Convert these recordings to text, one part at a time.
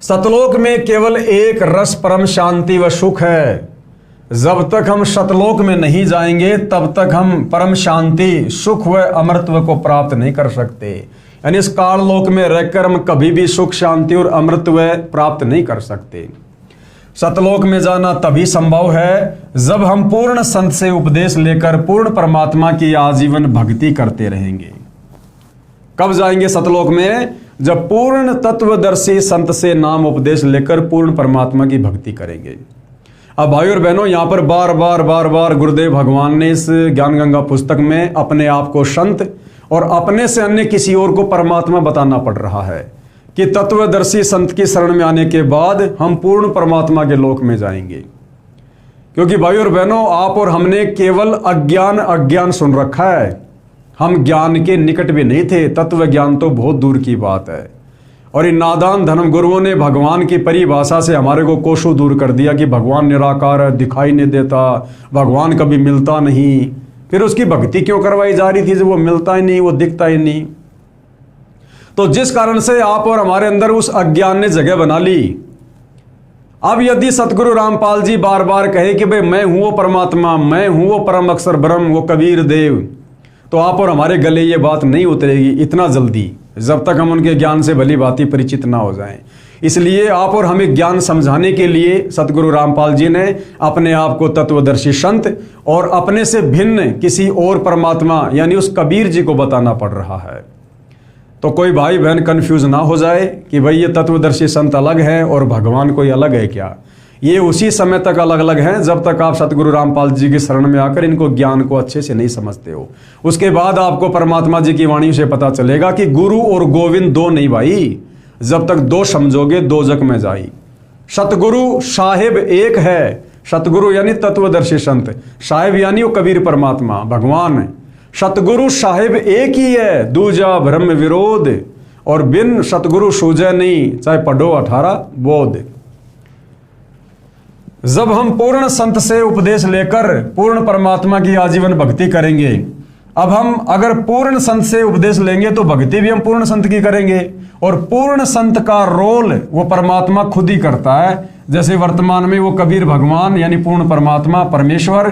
सतलोक में केवल एक रस परम शांति व सुख है। जब तक हम सतलोक में नहीं जाएंगे तब तक हम परम शांति, सुख व अमृतत्व को प्राप्त नहीं कर सकते। यानी इस काल लोक में रहकर हम कभी भी सुख, शांति और अमृतत्व प्राप्त नहीं कर सकते। सतलोक में जाना तभी संभव है जब हम पूर्ण संत से उपदेश लेकर पूर्ण परमात्मा की आजीवन भक्ति करते रहेंगे। कब जाएंगे सतलोक में? जब पूर्ण तत्वदर्शी संत से नाम उपदेश लेकर पूर्ण परमात्मा की भक्ति करेंगे। अब भाई और बहनों, यहां पर बार बार गुरुदेव भगवान ने इस ज्ञान गंगा पुस्तक में अपने आप को संत और अपने से अन्य किसी और को परमात्मा बताना पड़ रहा है कि तत्वदर्शी संत की शरण में आने के बाद हम पूर्ण परमात्मा के लोक में जाएंगे। क्योंकि भाई और बहनों, आप और हमने केवल अज्ञान सुन रखा है। हम ज्ञान के निकट भी नहीं थे। तत्व ज्ञान तो बहुत दूर की बात है। और इन नादान धर्म गुरुओं ने भगवान की परिभाषा से हमारे को कोसों दूर कर दिया कि भगवान निराकार है, दिखाई नहीं देता, भगवान कभी मिलता नहीं। फिर उसकी भक्ति क्यों करवाई जा रही थी जब वो मिलता ही नहीं, वो दिखता ही नहीं? तो जिस कारण से आप और हमारे अंदर उस अज्ञान ने जगह बना ली। अब यदि सतगुरु रामपाल जी बार बार कहे कि भाई मैं हूं वो परमात्मा, मैं हूं वो परम अक्षर ब्रह्म, वो कबीर देव, तो आप और हमारे गले ये बात नहीं उतरेगी इतना जल्दी, जब तक हम उनके ज्ञान से भली भांति परिचित ना हो जाएं। इसलिए आप और हमें ज्ञान समझाने के लिए सतगुरु रामपाल जी ने अपने आप को तत्वदर्शी संत और अपने से भिन्न किसी और परमात्मा यानी उस कबीर जी को बताना पड़ रहा है। तो कोई भाई बहन कंफ्यूज ना हो जाए कि भाई ये तत्वदर्शी संत अलग है और भगवान कोई अलग है क्या। ये उसी समय तक अलग अलग हैं जब तक आप सतगुरु रामपाल जी की शरण में आकर इनको ज्ञान को अच्छे से नहीं समझते हो। उसके बाद आपको परमात्मा जी की वाणी से पता चलेगा कि गुरु और गोविंद दो नहीं भाई। जब तक दो समझोगे दो जग में जाई। सतगुरु साहिब एक है। सतगुरु यानी तत्वदर्शी संत, साहिब यानी वो कबीर परमात्मा भगवान है। सतगुरु साहिब एक ही है, दूजा ब्रह्म विरोध, और बिन सतगुरु सूझे नहीं, चाहे पढ़ो 18 बोध। जब हम पूर्ण संत से उपदेश लेकर पूर्ण परमात्मा की आजीवन भक्ति करेंगे। अब हम अगर पूर्ण संत से उपदेश लेंगे तो भक्ति भी हम पूर्ण संत की करेंगे, और पूर्ण संत का रोल वो परमात्मा खुद ही करता है। जैसे वर्तमान में वो कबीर भगवान यानी पूर्ण परमात्मा परमेश्वर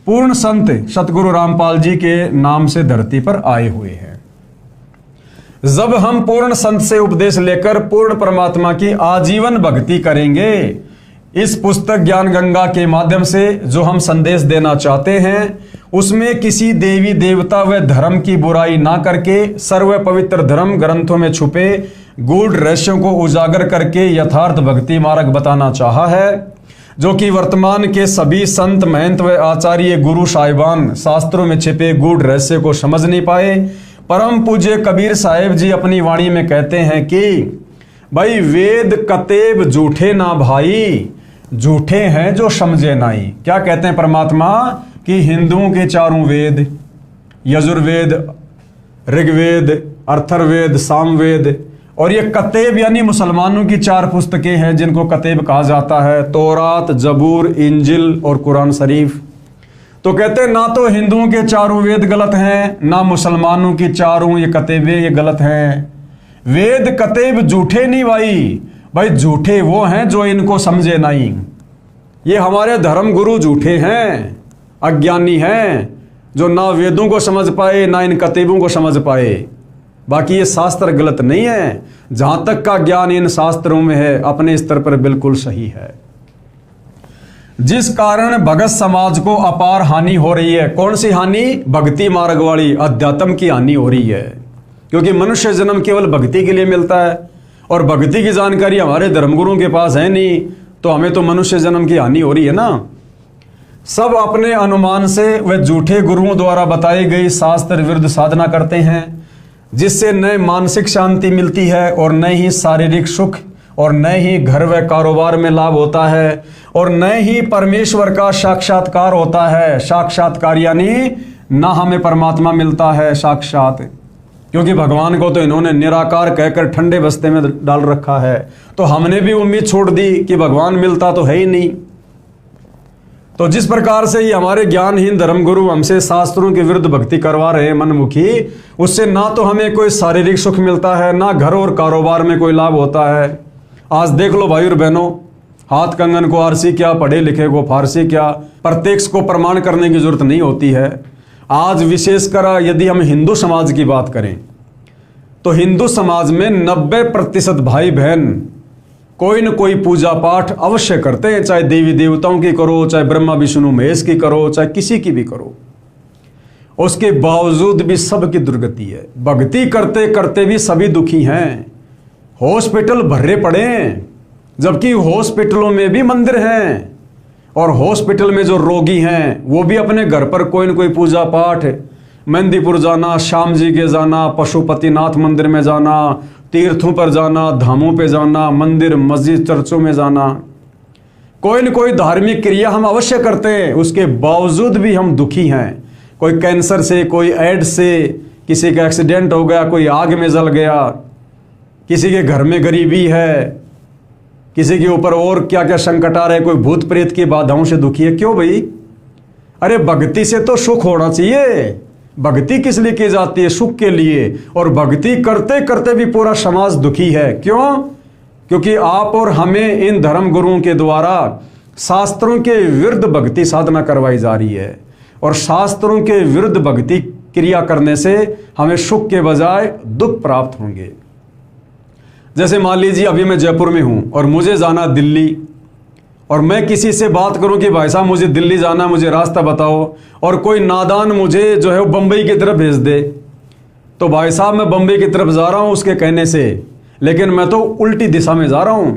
पूर्ण संत सतगुरु रामपाल जी के नाम से धरती पर आए हुए हैं। जब हम पूर्ण संत से उपदेश लेकर पूर्ण परमात्मा की आजीवन भक्ति करेंगे, इस पुस्तक ज्ञान गंगा के माध्यम से जो हम संदेश देना चाहते हैं उसमें किसी देवी देवता व धर्म की बुराई ना करके सर्व पवित्र धर्म ग्रंथों में छुपे गूढ़ रहस्यों को उजागर करके यथार्थ भक्ति मार्ग बताना चाहा है, जो कि वर्तमान के सभी संत महंत व आचार्य गुरु साहिबान शास्त्रों में छिपे गूढ़ रहस्य को समझ नहीं पाए। परम पूज्य कबीर साहिब जी अपनी वाणी में कहते हैं कि भाई वेद कतेब झूठे ना भाई, झूठे हैं जो समझे नाई। क्या कहते हैं परमात्मा कि हिंदुओं के चारों वेद, यजुर्वेद, ऋग्वेद, अर्थर्वेद, सामवेद, और ये कतेब यानी मुसलमानों की 4 पुस्तकें हैं जिनको कतेब कहा जाता है, तौरात, जबूर, इंजिल और कुरान शरीफ। तो कहते हैं ना तो हिंदुओं के 4 वेद गलत हैं, ना मुसलमानों की 4 ये कतेबे ये गलत हैं। वेद कतेब झूठे नहीं भाई झूठे वो हैं जो इनको समझे नहीं। ये हमारे धर्म गुरु झूठे हैं, अज्ञानी हैं, जो ना वेदों को समझ पाए ना इन कतेबों को समझ पाए। बाकी ये शास्त्र गलत नहीं है, जहां तक का ज्ञान इन शास्त्रों में है अपने स्तर पर बिल्कुल सही है। जिस कारण भगत समाज को अपार हानि हो रही है। कौन सी हानि? भक्ति मार्ग वाली, अध्यात्म की हानि हो रही है। क्योंकि मनुष्य जन्म केवल भक्ति के लिए मिलता है और भक्ति की जानकारी हमारे धर्मगुरुओं के पास है नहीं, तो हमें तो मनुष्य जन्म की हानि हो रही है ना। सब अपने अनुमान से वे झूठे गुरुओं द्वारा बताई गई शास्त्र विरुद्ध साधना करते हैं, जिससे न मानसिक शांति मिलती है और न ही शारीरिक सुख और न ही घर व कारोबार में लाभ होता है और न ही परमेश्वर का साक्षात्कार होता है। साक्षात्कार यानी ना हमें परमात्मा मिलता है साक्षात, क्योंकि भगवान को तो इन्होंने निराकार कहकर ठंडे बस्ते में डाल रखा है। तो हमने भी उम्मीद छोड़ दी कि भगवान मिलता तो है ही नहीं। तो जिस प्रकार से ये हमारे ज्ञानहीन धर्मगुरु हमसे शास्त्रों के विरुद्ध भक्ति करवा रहे हैं मनमुखी, उससे ना तो हमें कोई शारीरिक सुख मिलता है, ना घर और कारोबार में कोई लाभ होता है। आज देख लो भाई और बहनों, हाथ कंगन को आरसी क्या, पढ़े लिखे को फारसी क्या, प्रत्यक्ष को प्रमाण करने की जरूरत नहीं होती है। आज विशेषकर यदि हम हिंदू समाज की बात करें तो हिंदू समाज में 90% भाई बहन कोई न कोई पूजा पाठ अवश्य करते हैं, चाहे देवी देवताओं की करो, चाहे ब्रह्मा विष्णु महेश की करो, चाहे किसी की भी करो। उसके बावजूद भी सबकी दुर्गति है। भक्ति करते करते भी सभी दुखी हैं। हॉस्पिटल भरे पड़े हैं, जबकि हॉस्पिटलों में भी मंदिर हैं, और हॉस्पिटल में जो रोगी हैं वो भी अपने घर पर कोई न कोई पूजा पाठ, मेहंदीपुर जाना, श्याम जी के जाना, पशुपतिनाथ मंदिर में जाना, तीर्थों पर जाना, धामों पे जाना, मंदिर मस्जिद चर्चों में जाना, कोई न कोई धार्मिक क्रिया हम अवश्य करते हैं। उसके बावजूद भी हम दुखी हैं। कोई कैंसर से, कोई एड्स से, किसी का एक्सीडेंट हो गया, कोई आग में जल गया, किसी के घर में गरीबी है, किसी के ऊपर और क्या क्या संकट आ रहे, कोई भूत प्रेत की बाधाओं से दुखी है। क्यों भाई? अरे भक्ति से तो सुख होना चाहिए। भक्ति किस लिए की जाती है? सुख के लिए। और भक्ति करते करते भी पूरा समाज दुखी है। क्यों? क्योंकि आप और हमें इन धर्म गुरुओं के द्वारा शास्त्रों के विरुद्ध भक्ति साधना करवाई जा रही है, और शास्त्रों के विरुद्ध भक्ति क्रिया करने से हमें सुख के बजाय दुख प्राप्त होंगे। जैसे मान लीजिए अभी मैं जयपुर में हूं और मुझे जाना दिल्ली, और मैं किसी से बात करूं कि भाई साहब मुझे दिल्ली जाना, मुझे रास्ता बताओ, और कोई नादान मुझे जो है वो बंबई की तरफ भेज दे, तो भाई साहब मैं बंबई की तरफ जा रहा हूं उसके कहने से, लेकिन मैं तो उल्टी दिशा में जा रहा हूं।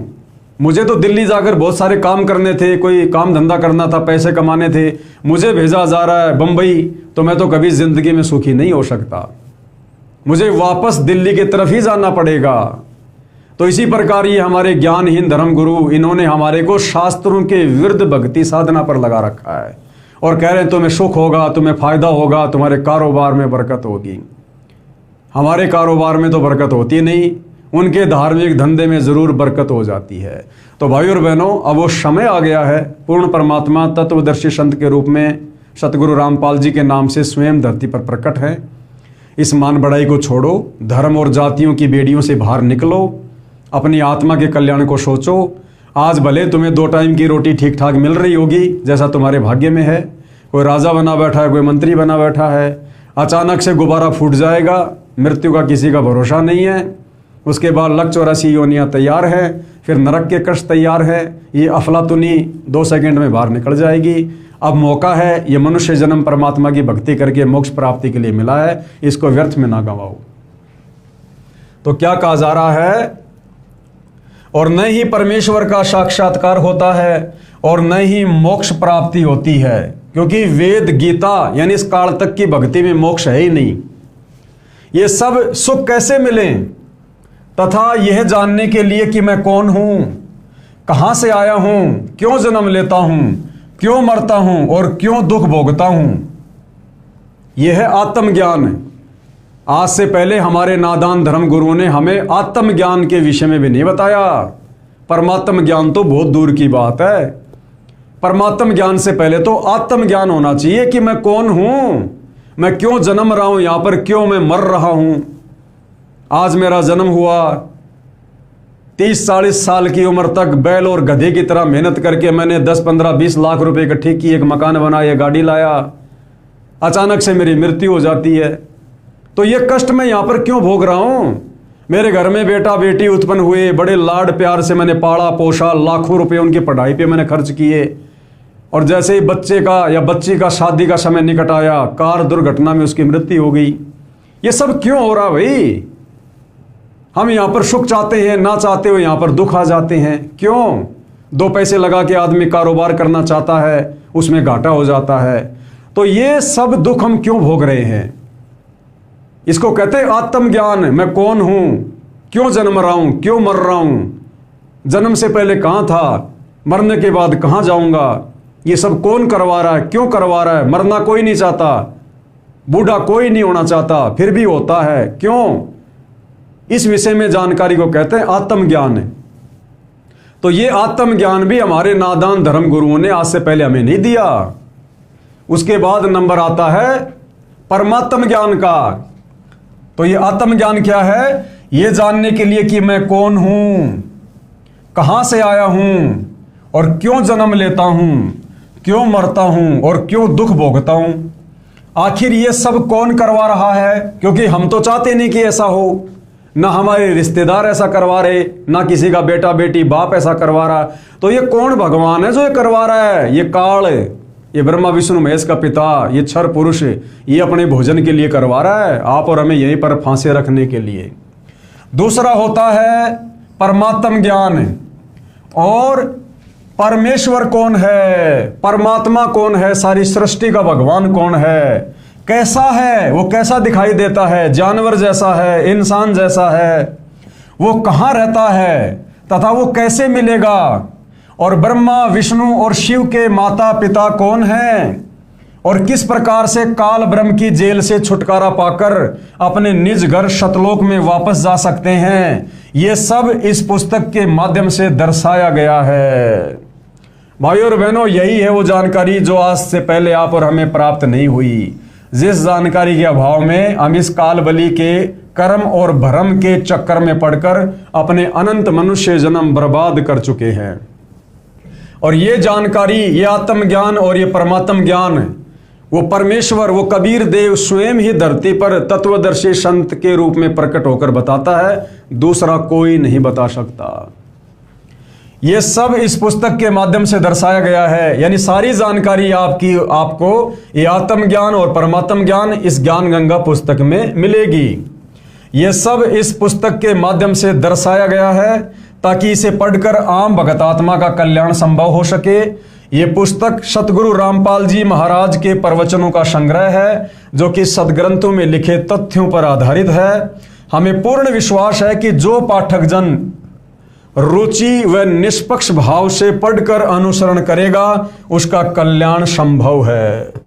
मुझे तो दिल्ली जाकर बहुत सारे काम करने थे, कोई काम धंधा करना था, पैसे कमाने थे, मुझे भेजा जा रहा है बंबई, तो मैं तो कभी जिंदगी में सुखी नहीं हो सकता। मुझे वापस दिल्ली की तरफ ही जाना पड़ेगा। तो इसी प्रकार ये हमारे ज्ञानहीन धर्म गुरु, इन्होंने हमारे को शास्त्रों के विरुद्ध भक्ति साधना पर लगा रखा है, और कह रहे हैं तुम्हें सुख होगा, तुम्हें फायदा होगा, तुम्हारे कारोबार में बरकत होगी। हमारे कारोबार में तो बरकत होती नहीं, उनके धार्मिक धंधे में जरूर बरकत हो जाती है। तो भाई और बहनों, अब वो समय आ गया है, पूर्ण परमात्मा तत्वदर्शी संत के रूप में सतगुरु रामपाल जी के नाम से स्वयं धरती पर प्रकट है। इस मान बढ़ाई को छोड़ो, धर्म और जातियों की बेड़ियों से बाहर निकलो, अपनी आत्मा के कल्याण को सोचो। आज भले तुम्हें 2 टाइम की रोटी ठीक ठाक मिल रही होगी, जैसा तुम्हारे भाग्य में है। कोई राजा बना बैठा है, कोई मंत्री बना बैठा है, अचानक से गुब्बारा फूट जाएगा, मृत्यु का किसी का भरोसा नहीं है। उसके बाद 184 योनियाँ तैयार है, फिर नरक के कष्ट तैयार है। ये अफलातुनी 2 सेकंड में बाहर निकल जाएगी। अब मौका है, ये मनुष्य जन्म परमात्मा की भक्ति करके मोक्ष प्राप्ति के लिए मिला है, इसको व्यर्थ में ना गंवाओ। तो क्या कहा जा रहा है? और न ही परमेश्वर का साक्षात्कार होता है और न ही मोक्ष प्राप्ति होती है, क्योंकि वेद गीता यानी इस काल तक की भक्ति में मोक्ष है ही नहीं। ये सब सुख कैसे मिले? तथा यह जानने के लिए कि मैं कौन हूं, कहां से आया हूं, क्यों जन्म लेता हूं, क्यों मरता हूं और क्यों दुख भोगता हूं। यह है आत्मज्ञान। आज से पहले हमारे नादान धर्म गुरुओं ने हमें आत्मज्ञान के विषय में भी नहीं बताया। परमात्म ज्ञान तो बहुत दूर की बात है। परमात्म ज्ञान से पहले तो आत्मज्ञान होना चाहिए कि मैं कौन हूं, मैं क्यों जन्म रहा हूं यहां पर, क्यों मैं मर रहा हूं। आज मेरा जन्म हुआ, 30-40 साल की उम्र तक बैल और गधे की तरह मेहनत करके मैंने 10-15-20 लाख रुपए इकट्ठे किए, एक मकान बनाया, गाड़ी लाया, अचानक से मेरी मृत्यु हो जाती है। तो ये कष्ट मैं यहां पर क्यों भोग रहा हूं? मेरे घर में बेटा बेटी उत्पन्न हुए, बड़े लाड प्यार से मैंने पाला पोषा, लाखों रुपए उनकी पढ़ाई पे मैंने खर्च किए, और जैसे ही बच्चे का या बच्ची का शादी का समय निकट आया, कार दुर्घटना में उसकी मृत्यु हो गई। ये सब क्यों हो रहा भाई? हम यहां पर सुख चाहते हैं, ना चाहते हुए यहां पर दुख आ जाते हैं। क्यों? 2 पैसे लगा के आदमी कारोबार करना चाहता है, उसमें घाटा हो जाता है। तो ये सब दुख हम क्यों भोग रहे हैं? इसको कहते हैं आत्मज्ञान। मैं कौन हूं, क्यों जन्म रहा हूं, क्यों मर रहा हूं, जन्म से पहले कहां था, मरने के बाद कहां जाऊंगा, ये सब कौन करवा रहा है, क्यों करवा रहा है। मरना कोई नहीं चाहता, बूढ़ा कोई नहीं होना चाहता, फिर भी होता है, क्यों? इस विषय में जानकारी को कहते हैं आत्मज्ञान। तो ये आत्मज्ञान भी हमारे नादान धर्म गुरुओं ने आज से पहले हमें नहीं दिया। उसके बाद नंबर आता है परमात्म ज्ञान का। तो ये आत्मज्ञान क्या है? ये जानने के लिए कि मैं कौन हूं, कहाँ से आया हूँ और क्यों जन्म लेता हूँ, क्यों मरता हूँ और क्यों दुख भोगता हूँ। आखिर ये सब कौन करवा रहा है, क्योंकि हम तो चाहते नहीं कि ऐसा हो, ना हमारे रिश्तेदार ऐसा करवा रहे, ना किसी का बेटा बेटी बाप ऐसा करवा रहा। तो ये कौन भगवान है जो ये करवा रहा है? ये काल, ये ब्रह्मा विष्णु महेश का पिता, ये क्षर पुरुष, ये अपने भोजन के लिए करवा रहा है, आप और हमें यहीं पर फांसे रखने के लिए। दूसरा होता है परमात्म ज्ञान। और परमेश्वर कौन है, परमात्मा कौन है, सारी सृष्टि का भगवान कौन है, कैसा है, वो कैसा दिखाई देता है, जानवर जैसा है, इंसान जैसा है, वो कहाँ रहता है तथा वो कैसे मिलेगा, और ब्रह्मा विष्णु और शिव के माता पिता कौन हैं, और किस प्रकार से काल ब्रह्म की जेल से छुटकारा पाकर अपने निज घर शतलोक में वापस जा सकते हैं, ये सब इस पुस्तक के माध्यम से दर्शाया गया है। भाइयों और बहनों, यही है वो जानकारी जो आज से पहले आप और हमें प्राप्त नहीं हुई, जिस जानकारी के अभाव में हम इस काल बलि के कर्म और भ्रम के चक्कर में पड़कर अपने अनंत मनुष्य जन्म बर्बाद कर चुके हैं। और ये जानकारी, ये आत्मज्ञान और ये परमात्म ज्ञान, वो परमेश्वर, वो कबीर देव स्वयं ही धरती पर तत्वदर्शी संत के रूप में प्रकट होकर बताता है, दूसरा कोई नहीं बता सकता। ये सब इस पुस्तक के माध्यम से दर्शाया गया है, यानी सारी जानकारी आपको ये आत्मज्ञान और परमात्म ज्ञान इस ज्ञान गंगा पुस्तक में मिलेगी। ये सब इस पुस्तक के माध्यम से दर्शाया गया है ताकि इसे पढ़कर आम भगत आत्मा का कल्याण संभव हो सके। ये पुस्तक सतगुरु रामपाल जी महाराज के प्रवचनों का संग्रह है, जो कि सदग्रंथों में लिखे तथ्यों पर आधारित है। हमें पूर्ण विश्वास है कि जो पाठक जन रुचि व निष्पक्ष भाव से पढ़कर अनुसरण करेगा, उसका कल्याण संभव है।